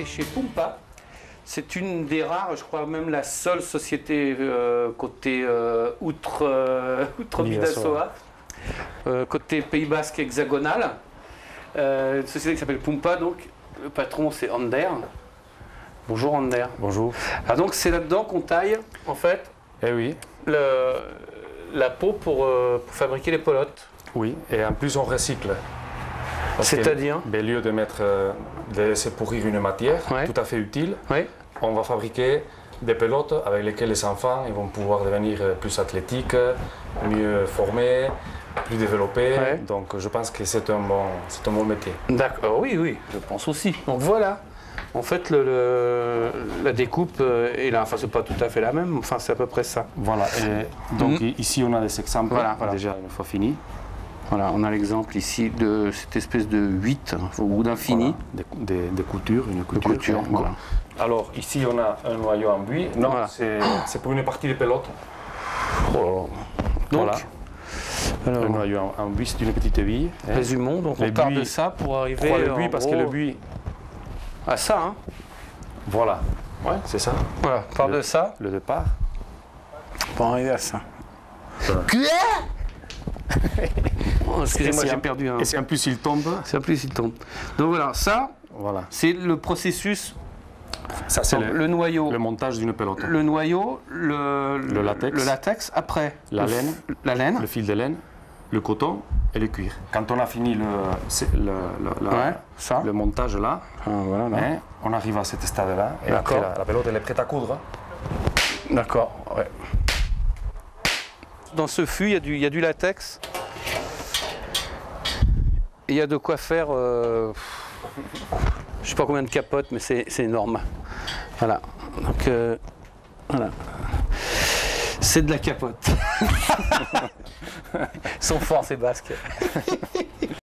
chez Pumpa. C'est une des rares, je crois même la seule société côté outre Bidasoa, côté Pays Basque hexagonal. Une société qui s'appelle Pumpa, donc le patron c'est Ander. Bonjour Ander. Bonjour. Ah, donc c'est là-dedans qu'on taille en fait Eh oui. la peau pour fabriquer les pelotes. Oui, et en plus on recycle. C'est-à-dire au lieu de mettre, de laisser pourrir une matière tout à fait utile, on va fabriquer des pelotes avec lesquelles les enfants ils vont pouvoir devenir plus athlétiques, mieux formés, plus développés. Donc je pense que c'est un bon métier. D'accord, oui, je pense aussi. Donc voilà. En fait, la découpe est là. Enfin, c'est pas tout à fait la même. Enfin, c'est à peu près ça. Voilà. Et donc ici, on a des exemples déjà une fois finis. Voilà, on a l'exemple ici de cette espèce de 8 ou d'infini. Voilà, des coutures, une couture. Voilà. Alors ici, on a un noyau en buis. Non, c'est pour une partie des pelotes. Oh. Donc, voilà. Alors, un noyau en buis, c'est une petite bille. Résumons, donc on part de ça pour arriver le buis, parce que le buis... Ah, ça, hein. Voilà, ouais, c'est ça. Voilà, on part de ça. Le départ. Pour arriver à ça. Voilà. Oh, excusez-moi, j'ai perdu un... Et si en plus il tombe. Donc voilà, ça, c'est le processus. Ça, c'est le noyau. Le montage d'une pelote. Le noyau, le latex, après la laine, le fil de laine, le coton et le cuir. Quand on a fini le montage là, on arrive à cet stade-là et après la pelote elle est prête à coudre. D'accord, ouais. Dans ce fût, il y a du latex. Il y a de quoi faire, je sais pas combien de capotes, mais c'est énorme. Voilà. Donc, voilà. C'est de la capote. Ils sont forts ces Basques.